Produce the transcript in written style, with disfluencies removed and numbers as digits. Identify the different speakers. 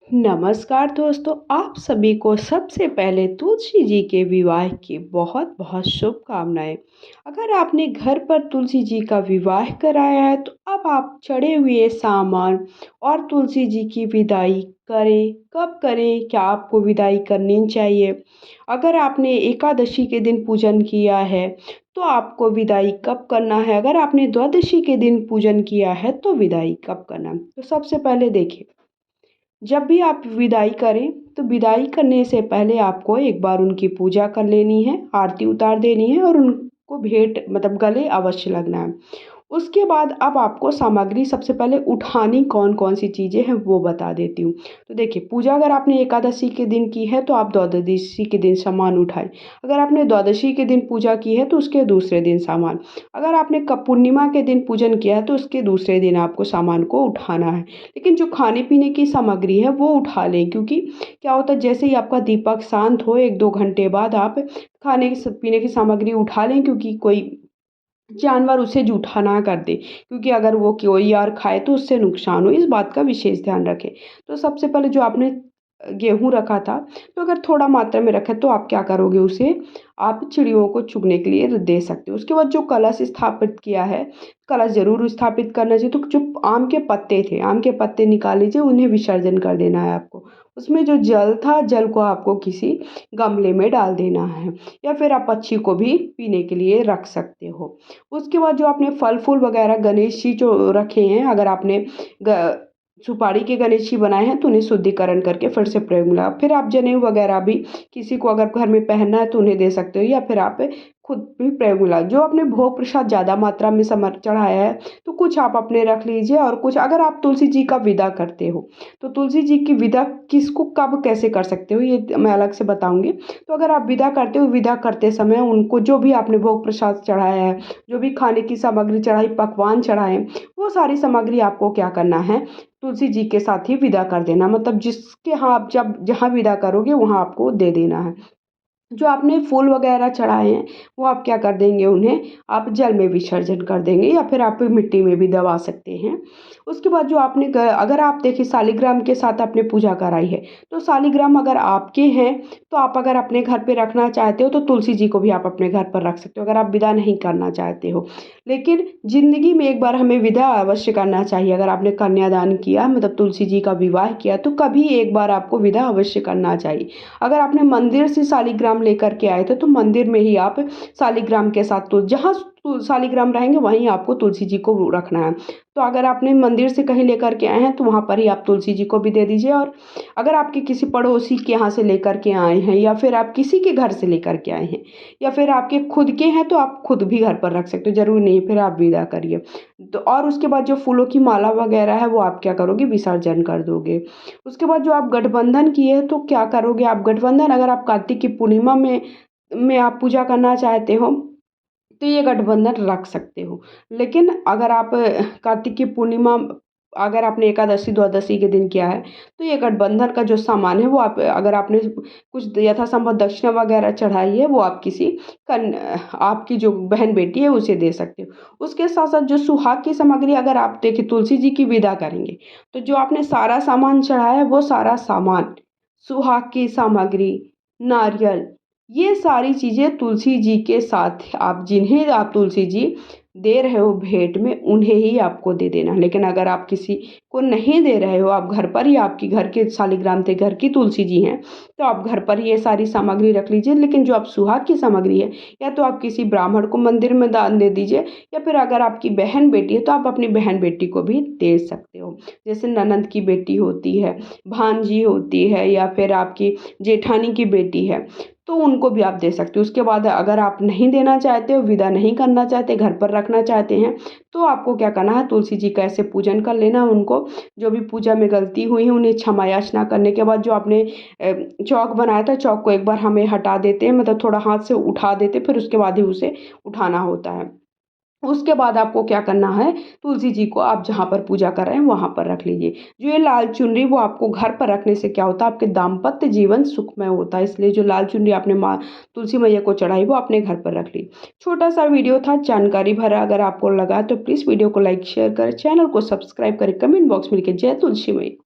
Speaker 1: नमस्कार दोस्तों, आप सभी को सबसे पहले तुलसी जी के विवाह की बहुत बहुत शुभकामनाएं। अगर आपने घर पर तुलसी जी का विवाह कराया है तो अब आप चढ़े हुए सामान और तुलसी जी की विदाई करें। कब करें, क्या आपको विदाई करनी चाहिए? अगर आपने एकादशी के दिन पूजन किया है तो आपको विदाई कब करना है? अगर आपने द्वादशी के दिन पूजन किया है तो विदाई कब करना है? तो सबसे पहले देखिए, जब भी आप विदाई करें तो विदाई करने से पहले आपको एक बार उनकी पूजा कर लेनी है, आरती उतार देनी है और उनको भेंट मतलब गले अवश्य लगना है। उसके बाद अब आपको सामग्री सबसे पहले उठानी कौन-कौन सी चीज़ें हैं वो बता देती हूँ। तो देखिए, पूजा अगर आपने एकादशी के दिन की है तो आप द्वादशी के दिन सामान उठाएँ। अगर आपने द्वादशी के दिन पूजा की है तो उसके दूसरे दिन सामान। अगर आपने पूर्णिमा के दिन पूजन किया है तो उसके दूसरे दिन आपको सामान को उठाना है। लेकिन जो खाने-पीने की सामग्री है वो उठा लें, क्योंकि क्या होता है, जैसे ही आपका दीपक शांत हो 1-2 घंटे बाद आप खाने की पीने की सामग्री उठा लें, क्योंकि कोई जानवर उसे जूठा ना कर दे, क्योंकि अगर वो कोई और खाए तो उससे नुकसान हो, इस बात का विशेष ध्यान रखें। तो सबसे पहले जो आपने गेहूँ रखा था, तो अगर थोड़ा मात्रा में रखा है तो आप क्या करोगे, उसे आप चिड़ियों को चुगने के लिए दे सकते हो। उसके बाद जो कलश स्थापित किया है, कलश ज़रूर स्थापित करना चाहिए। तो जो आम के पत्ते थे, आम के पत्ते निकाल लीजिए, उन्हें विसर्जन कर देना है आपको। उसमें जो जल था, जल को आपको किसी गमले में डाल देना है, या फिर आप पक्षी को भी पीने के लिए रख सकते हो। उसके बाद जो आपने फल-फूल वगैरह गणेश जी जो रखे हैं, अगर आपने ग सुपारी के गणेश जी बनाए हैं तो उन्हें शुद्धिकरण करके फिर से प्रयोग में लाओ। फिर आप जनेऊ वगैरह भी किसी को अगर घर में पहनना है तो उन्हें दे सकते हो, या फिर आप खुद भी प्रयोग में लाओ। जो आपने भोग प्रसाद ज़्यादा मात्रा में चढ़ाया है तो कुछ आप अपने रख लीजिए, और कुछ अगर आप तुलसी जी का विदा करते हो तो तुलसी जी की विदा किसको कब कैसे कर सकते हो, ये मैं अलग से बताऊँगी। तो अगर आप विदा करते हो, विदा करते समय उनको जो भी आपने भोग प्रसाद चढ़ाया है, जो भी खाने की सामग्री चढ़ाई, पकवान चढ़ाए, वो सारी सामग्री आपको क्या करना है, तुलसी जी के साथ ही विदा कर देना। मतलब जिसके यहाँ आप जब जहाँ विदा करोगे वहाँ आपको दे देना है। जो आपने फूल वगैरह चढ़ाए हैं, वो आप क्या कर देंगे, उन्हें आप जल में विसर्जन कर देंगे, या फिर आप मिट्टी में भी दबा सकते हैं। उसके बाद जो आपने अगर आप देखिए शालिग्राम के साथ आपने पूजा कराई है, तो शालिग्राम अगर आपके हैं तो आप अगर अपने घर पे रखना चाहते हो तो तुलसी जी को भी आप अपने घर पर रख सकते हो, अगर आप विदा नहीं करना चाहते हो। लेकिन ज़िंदगी में एक बार हमें विदा अवश्य करना चाहिए। अगर आपने कन्यादान किया, मतलब तुलसी जी का विवाह किया, तो कभी एक बार आपको विदा अवश्य करना चाहिए। अगर आपने मंदिर से शालिग्राम लेकर के आए थे तो मंदिर में ही आप शालिग्राम के साथ तो जहाँ शालिग्राम रहेंगे वहीं आपको तुलसी जी को रखना है। तो अगर आपने मंदिर से कहीं लेकर के आए हैं तो वहाँ पर ही आप तुलसी जी को भी दे दीजिए। और अगर आपके किसी पड़ोसी के यहाँ से लेकर के आए हैं, या फिर आप किसी के घर से लेकर के आए हैं, या फिर आपके खुद के हैं, तो आप खुद भी घर पर रख सकते हो, ज़रूरी नहीं फिर आप विदा करिए। तो और उसके बाद जो फूलों की माला वगैरह है वो आप क्या करोगे, विसर्जन कर दोगे। उसके बाद जो आप गठबंधन किए तो क्या करोगे, आप गठबंधन अगर आप कार्तिक की पूर्णिमा में आप पूजा करना चाहते हो तो ये गठबंधन रख सकते हो। लेकिन अगर आप कार्तिक की पूर्णिमा, अगर आपने एकादशी द्वादशी के दिन किया है तो ये गठबंधन का जो सामान है वो आप, अगर आपने कुछ यथासंभव दक्षिणा वगैरह चढ़ाई है, वो आप किसी कन आपकी जो बहन बेटी है उसे दे सकते हो। उसके साथ साथ जो सुहाग की सामग्री, अगर आप देखिए तुलसी जी की विदा करेंगे तो जो आपने सारा सामान चढ़ाया है वो सारा सामान, सुहाग की सामग्री, नारियल, ये सारी चीज़ें तुलसी जी के साथ आप जिन्हें आप तुलसी जी दे रहे हो भेंट में, उन्हें ही आपको दे देना। लेकिन अगर आप किसी को नहीं दे रहे हो, आप घर पर ही, आपकी घर के शालिग्राम थे, घर की तुलसी जी हैं, तो आप घर पर ही ये सारी सामग्री रख लीजिए। लेकिन जो आप सुहाग की सामग्री है, या तो आप किसी ब्राह्मण को मंदिर में दान दे दीजिए, या फिर अगर आपकी बहन बेटी है तो आप अपनी बहन बेटी को भी दे सकते हो। जैसे ननंद की बेटी होती है, भांजी होती है, या फिर आपकी जेठानी की बेटी है, तो उनको भी आप दे सकते हो। उसके बाद अगर आप नहीं देना चाहते हो, विदा नहीं करना चाहते, घर पर रखना चाहते हैं, तो आपको क्या करना है, तुलसी जी का ऐसे पूजन कर लेना है। उनको जो भी पूजा में गलती हुई है उन्हें क्षमा याचना करने के बाद जो आपने चौक बनाया था, चौक को एक बार हमें हटा देते हैं, मतलब थोड़ा हाथ से उठा देते, फिर उसके बाद ही उसे उठाना होता है। उसके बाद आपको क्या करना है, तुलसी जी को आप जहाँ पर पूजा कर रहे हैं वहाँ पर रख लीजिए। जो ये लाल चुनरी, वो आपको घर पर रखने से क्या होता है, आपके दाम्पत्य जीवन सुखमय होता है। इसलिए जो लाल चुनरी आपने माँ तुलसी मैया को चढ़ाई वो अपने घर पर रख ली। छोटा सा वीडियो था, जानकारी भरा। अगर आपको लगा तो प्लीज़ वीडियो को लाइक शेयर करें, चैनल को सब्सक्राइब करें, कमेंट बॉक्स में लिखें जय तुलसी मैया।